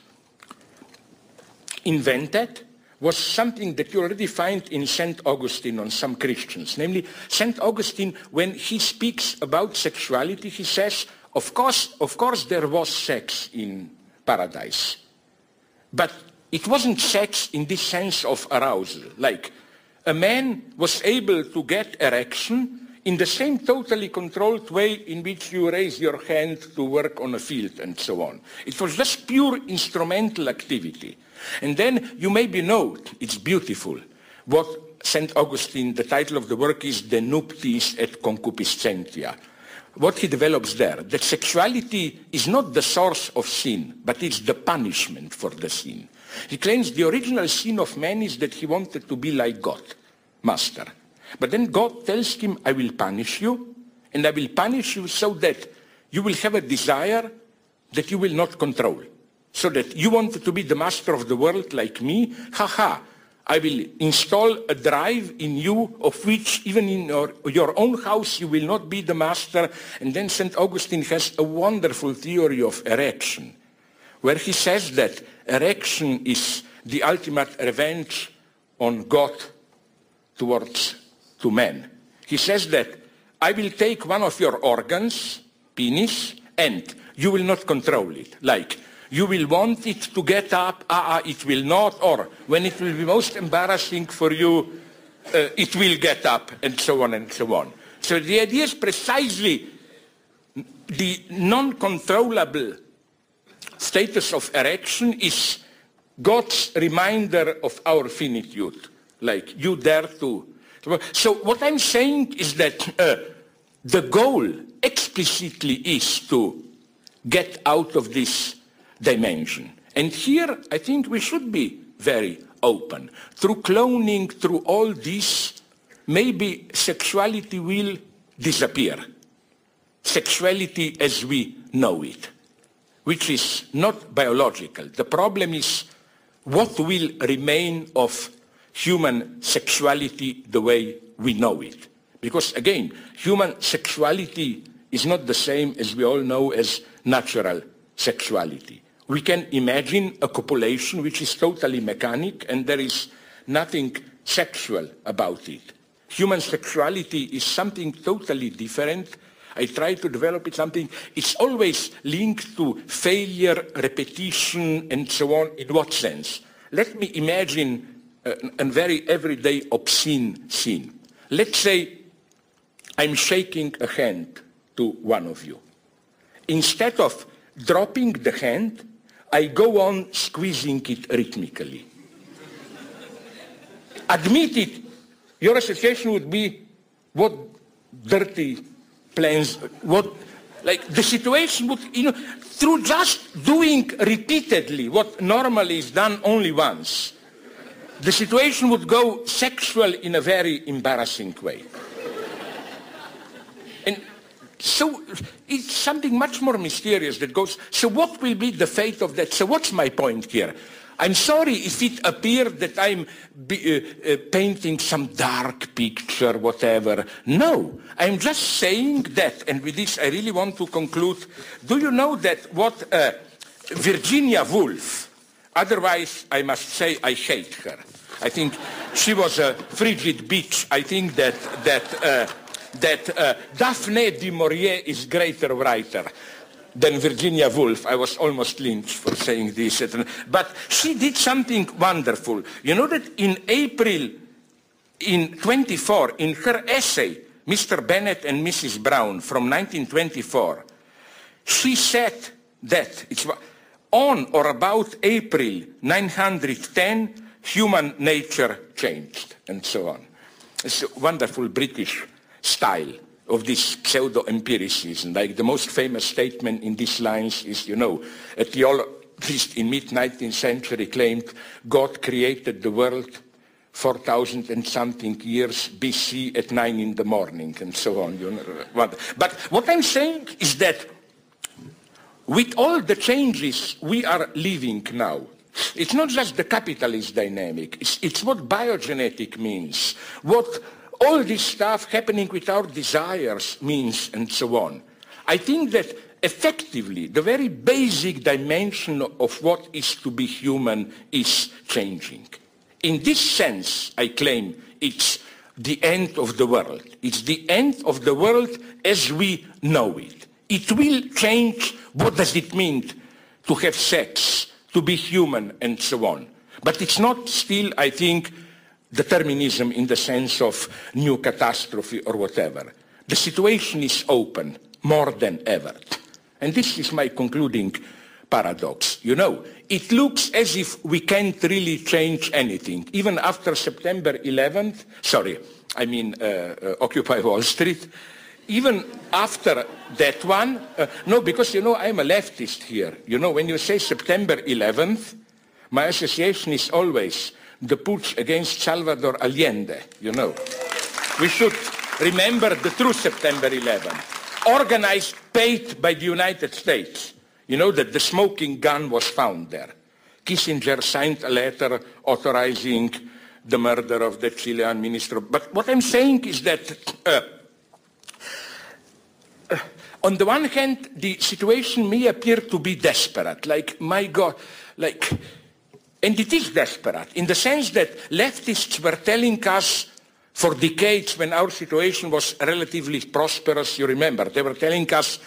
invented was something that you already find in St. Augustine on some Christians. Namely, St. Augustine, when he speaks about sexuality, he says, of course there was sex in paradise. But it wasn't sex in this sense of arousal. Like, a man was able to get erection in the same totally controlled way in which you raise your hand to work on a field and so on. It was just pure instrumental activity. And then you maybe know, it's beautiful, what St. Augustine, the title of the work is De Nuptiis et Concupiscentia. What he develops there, that sexuality is not the source of sin, but it's the punishment for the sin. He claims the original sin of man is that he wanted to be like God, master. But then God tells him, I will punish you, and I will punish you so that you will have a desire that you will not control. So that you want to be the master of the world like me, haha, I will install a drive in you of which even in your own house you will not be the master. And then St. Augustine has a wonderful theory of erection, where he says that erection is the ultimate revenge on God towards to men. He says that I will take one of your organs, penis, and you will not control it. Like, you will want it to get up, it will not, or when it will be most embarrassing for you, it will get up, and so on and so on. So the idea is precisely the non-controllable status of erection is God's reminder of our finitude, like you dare to. So what I'm saying is that the goal explicitly is to get out of this dimension. And here I think we should be very open. Through cloning, through all this, maybe sexuality will disappear. sexuality as we know it, which is not biological. The problem is what will remain of human sexuality the way we know it. Because again, human sexuality is not the same, as we all know, as natural sexuality. We can imagine a copulation which is totally mechanic and there is nothing sexual about it. Human sexuality is something totally different. I try to develop it something. It's always linked to failure, repetition, and so on. In what sense? Let me imagine a very everyday obscene scene. Let's say I'm shaking a hand to one of you. Instead of dropping the hand, I go on squeezing it rhythmically. Admit it, your association would be, what dirty plans, what, like the situation would, through just doing repeatedly what normally is done only once, the situation would go sexual in a very embarrassing way. And so it's something much more mysterious that goes, so what will be the fate of that? So what's my point here? I'm sorry if it appeared that I'm painting some dark picture, whatever. No, I'm just saying that, and with this I really want to conclude. Do you know that what Virginia Woolf, otherwise I must say I hate her. I think she was a frigid bitch. I think that Daphne du Maurier is greater writer than Virginia Woolf. I was almost lynched for saying this. But she did something wonderful. You know that in April in 24, in her essay, Mr. Bennett and Mrs. Brown from 1924, she said that it's on or about April 910, human nature changed, and so on. It's a wonderful British style of this pseudo-empiricism. Like the most famous statement in these lines is, a theologist in mid-19th century claimed God created the world 4,000 and something years BC at 9 in the morning, and so on. But what I'm saying is that with all the changes we are living now, it's not just the capitalist dynamic, it's what biogenetic means, what all this stuff happening with our desires means, and so on. I think that effectively the very basic dimension of what is to be human is changing. In this sense, I claim it's the end of the world. It's the end of the world as we know it. It will change. What does it mean to have sex, to be human, and so on? But it's not still, I think, determinism in the sense of new catastrophe or whatever. The situation is open more than ever. And this is my concluding paradox. It looks as if we can't really change anything. Even after September 11th, Occupy Wall Street, even after that one, no, because, I'm a leftist here. When you say September 11th, my association is always the putsch against Salvador Allende, We should remember the true September 11th, organized, paid by the United States. That the smoking gun was found there. Kissinger signed a letter authorizing the murder of the Chilean minister. But what I'm saying is that on the one hand, the situation may appear to be desperate, like, my God, and it is desperate, in the sense that leftists were telling us for decades when our situation was relatively prosperous, you remember, they were telling us,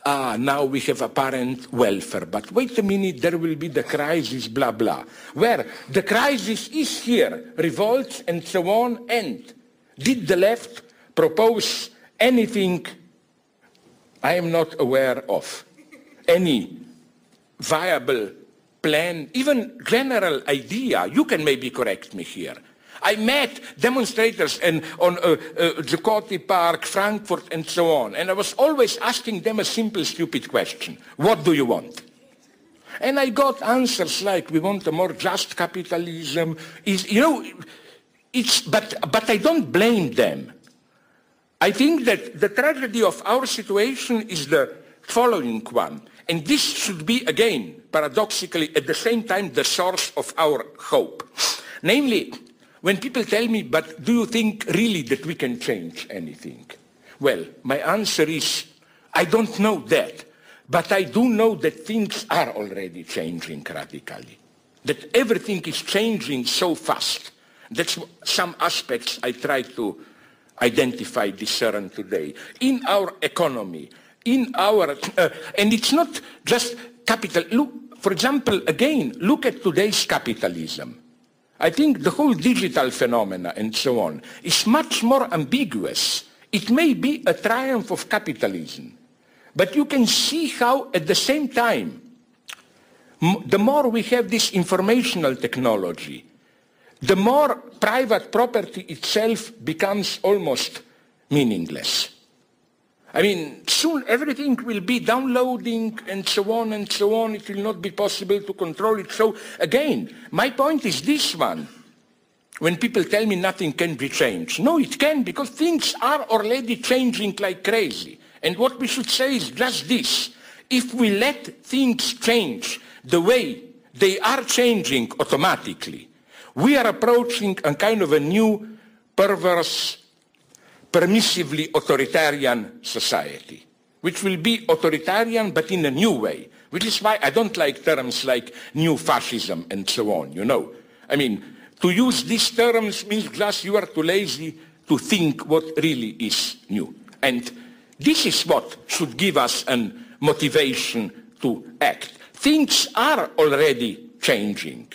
now we have apparent welfare, but wait a minute, there will be the crisis, blah, blah. Where the crisis is here, revolts and so on, and did the left propose anything I am not aware of? Any viable plan, even general idea? You can maybe correct me here. I met demonstrators on Zuccotti Park, Frankfurt, and so on, and I was always asking them a simple, stupid question. What do you want? And I got answers like, we want a more just capitalism. But I don't blame them. I think that the tragedy of our situation is the following one, and this should be, again, paradoxically, at the same time, the source of our hope. Namely, when people tell me, but do you think really that we can change anything? Well, my answer is, I don't know that, but I do know that things are already changing radically, that everything is changing so fast. That's some aspects I try to identify, discern today. In our economy, in our, and it's not just capital. Look, for example, again, look at today's capitalism. I think the whole digital phenomena and so on is much more ambiguous. It may be a triumph of capitalism, but you can see how at the same time, the more we have this informational technology, the more private property itself becomes almost meaningless. I mean, soon everything will be downloading and so on and so on. It will not be possible to control it. So again, my point is this one. When people tell me nothing can be changed. No, it can, because things are already changing like crazy. And what we should say is just this. If we let things change the way they are changing automatically, we are approaching a kind of a new, perverse, permissively authoritarian society, which will be authoritarian but in a new way, which is why I don't like terms like new fascism and so on, you know. I mean, to use these terms means just you are too lazy to think what really is new. And this is what should give us a motivation to act. Things are already changing.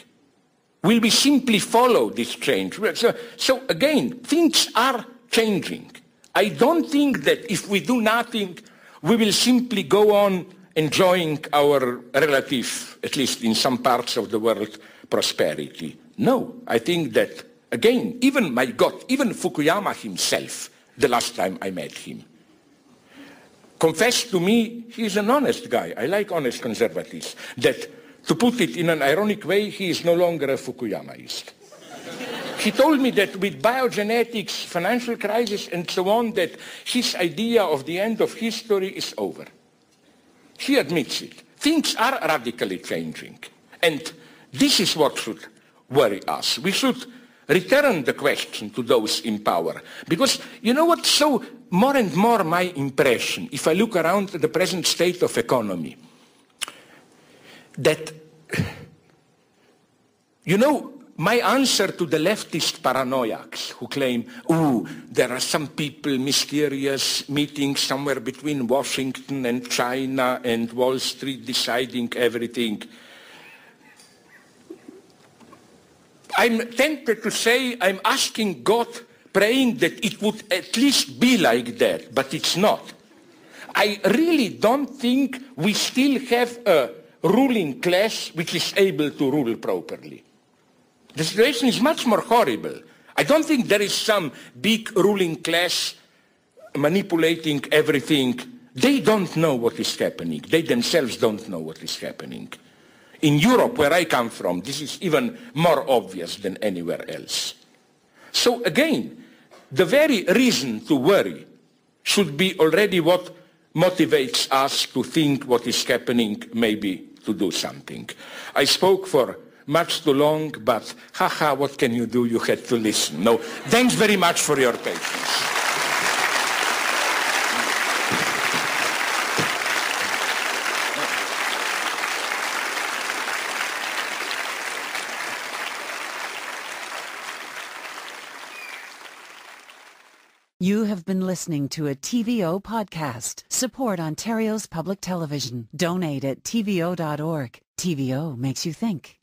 Will we simply follow this change? So again, things are changing. I don't think that if we do nothing, we will simply go on enjoying our relative, at least in some parts of the world, prosperity. No, I think that, again, even my God, even Fukuyama himself, the last time I met him, confessed to me he's an honest guy. I like honest conservatives. That, to put it in an ironic way, he is no longer a Fukuyamaist. He told me that with biogenetics, financial crisis, and so on, that his idea of the end of history is over. He admits it. Things are radically changing. And this is what should worry us. We should return the question to those in power. Because you know what? So more and more my impression, if I look around the present state of economy, that, you know, my answer to the leftist paranoiacs who claim, oh, there are some people, mysterious meetings somewhere between Washington and China and Wall Street deciding everything. I'm tempted to say I'm asking God, praying that it would at least be like that, but it's not. I really don't think we still have a ruling class which is able to rule properly. The situation is much more horrible. I don't think there is some big ruling class manipulating everything. They don't know what is happening. They themselves don't know what is happening. In Europe, where I come from, this is even more obvious than anywhere else. So again, the very reason to worry should be already what motivates us to think what is happening, maybe to do something. I spoke for much too long, but haha, what can you do? You had to listen. No, thanks very much for your patience. You have been listening to a TVO podcast. Support Ontario's public television. Donate at tvo.org. TVO makes you think.